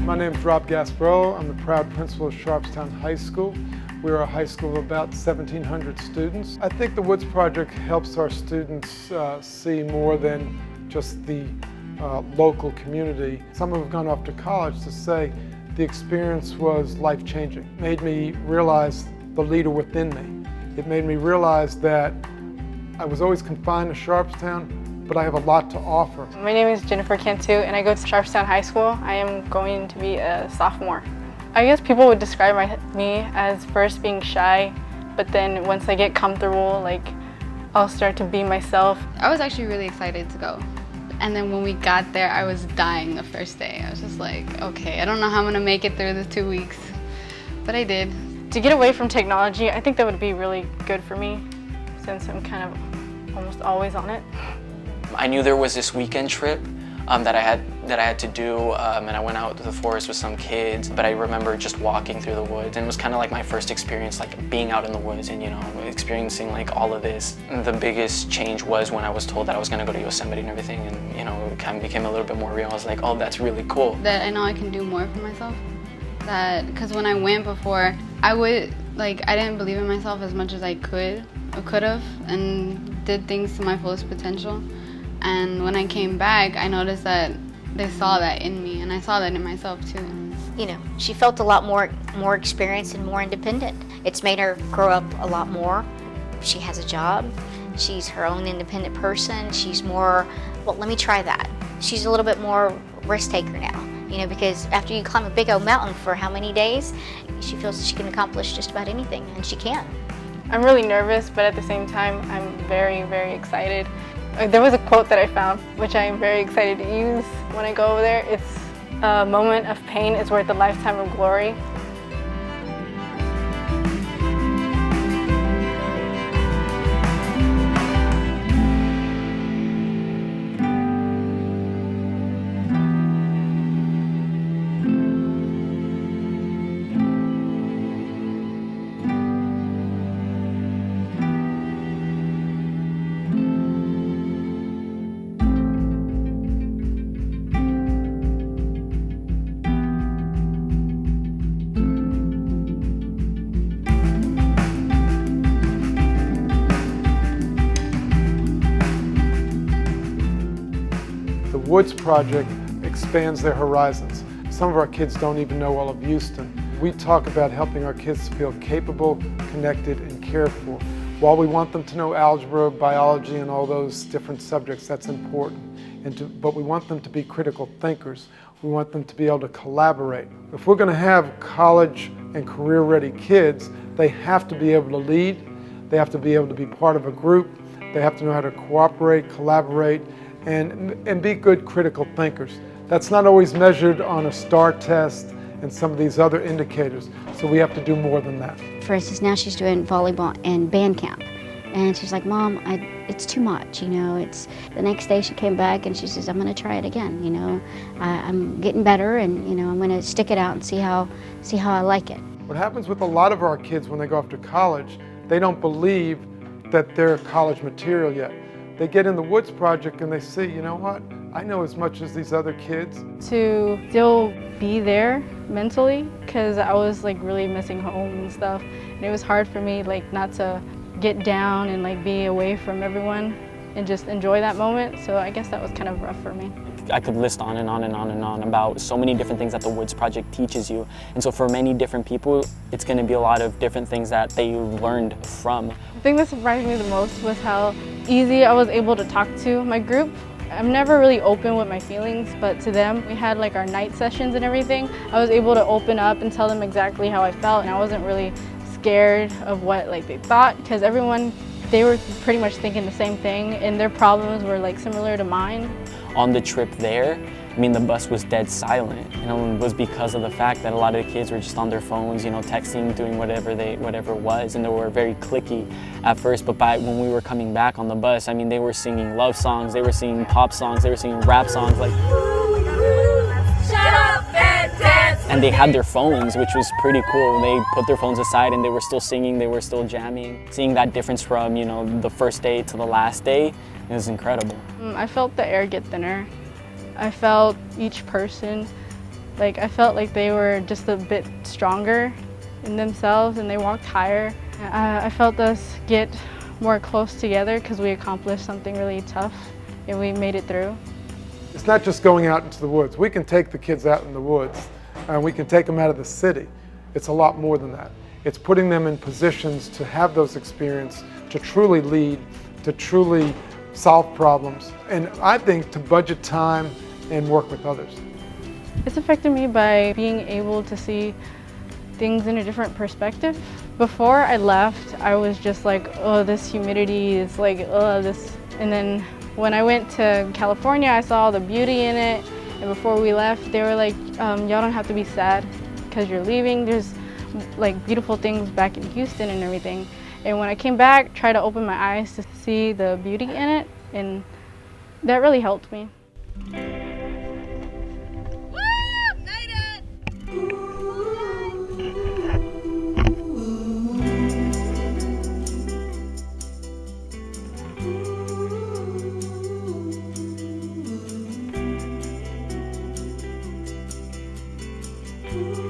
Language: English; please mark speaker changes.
Speaker 1: My name is Rob Gasparello. I'm the proud principal of Sharpstown High School. We're a high school of about 1,700 students. I think the Woods Project helps our students see more than just the local community. Some have gone off to college to say the experience was life-changing. It made me realize the leader within me. It made me realize that I was always confined to Sharpstown, but I have a lot to offer.
Speaker 2: My name is Jennifer Cantu and I go to Sharpstown High School. I am going to be a sophomore. I guess people would describe me as first being shy, but then once I get comfortable, I'll start to be myself.
Speaker 3: I was actually really excited to go. And then when we got there, I was dying the first day. I was just like, okay, I don't know how I'm gonna make it through the 2 weeks, but I did.
Speaker 2: To get away from technology, I think that would be really good for me since I'm kind of almost always on it.
Speaker 4: I knew there was this weekend trip that I had to do, and I went out to the forest with some kids. But I remember just walking through the woods, and it was kind of like my first experience, being out in the woods and experiencing all of this. And the biggest change was when I was told that I was going to go to Yosemite and everything, and it kind of became a little bit more real. I was like, oh, that's really cool.
Speaker 3: That I know I can do more for myself. Because when I went before, I didn't believe in myself as much as I could have, and did things to my fullest potential. And when I came back, I noticed that they saw that in me, and I saw that in myself too.
Speaker 5: She felt a lot more experienced and more independent. It's made her grow up a lot more. She has a job. She's her own independent person. She's more, well, let me try that. She's a little bit more risk taker now. Because after you climb a big old mountain for how many days, she feels she can accomplish just about anything, and she can.
Speaker 2: I'm really nervous, but at the same time, I'm very, very excited. There was a quote that I found, which I am very excited to use when I go over there. It's, a moment of pain is worth a lifetime of glory.
Speaker 1: The Woods Project expands their horizons. Some of our kids don't even know all of Houston. We talk about helping our kids feel capable, connected, and cared for. While we want them to know algebra, biology, and all those different subjects, that's important. But we want them to be critical thinkers. We want them to be able to collaborate. If we're going to have college and career-ready kids, they have to be able to lead. They have to be able to be part of a group. They have to know how to cooperate, collaborate, and be good critical thinkers. That's not always measured on a STAR test and some of these other indicators, so we have to do more than that.
Speaker 6: For instance, now she's doing volleyball and band camp, and she's like, Mom, it's too much, It's the next day she came back and she says, I'm going to try it again, I'm getting better, and I'm going to stick it out and see how I like it.
Speaker 1: What happens with a lot of our kids when they go off to college, they don't believe that they're college material yet. They get in the Woods Project and they see, you know what, I know as much as these other kids.
Speaker 2: To still be there mentally, because I was really missing home and stuff. And it was hard for me not to get down and be away from everyone and just enjoy that moment. So I guess that was kind of rough for me.
Speaker 4: I could list on and on and on and on about so many different things that the Woods Project teaches you. And so for many different people, it's going to be a lot of different things that they learned from.
Speaker 2: The thing that surprised me the most was how easy I was able to talk to my group. I'm never really open with my feelings, but to them, we had our night sessions and everything. I was able to open up and tell them exactly how I felt, and I wasn't really scared of what they thought, because they were pretty much thinking the same thing, and their problems were similar to mine.
Speaker 4: On the trip there, the bus was dead silent. It was because of the fact that a lot of the kids were just on their phones, texting, doing whatever it was, and they were very cliquey at first. But when we were coming back on the bus, they were singing love songs, they were singing pop songs, they were singing rap songs,
Speaker 7: Shut up and dance.
Speaker 4: And they had their phones, which was pretty cool. They put their phones aside and they were still singing, they were still jamming. Seeing that difference from, the first day to the last day, it was incredible.
Speaker 2: I felt the air get thinner. I felt each person Like I felt like they were just a bit stronger in themselves and they walked higher. I felt us get more close together because we accomplished something really tough and we made it through.
Speaker 1: It's not just going out into the woods. We can take the kids out in the woods and we can take them out of the city. It's a lot more than that. It's putting them in positions to have those experiences, to truly lead, to truly solve problems, and I think to budget time and work with others.
Speaker 2: It's affected me by being able to see things in a different perspective. Before I left, I was just like, oh, this humidity is like, oh, this. And then when I went to California, I saw all the beauty in it. And before we left, they were like, y'all don't have to be sad because you're leaving. There's like beautiful things back in Houston and everything. And when I came back, tried to open my eyes to see the beauty in it, and that really helped me.
Speaker 7: Ooh.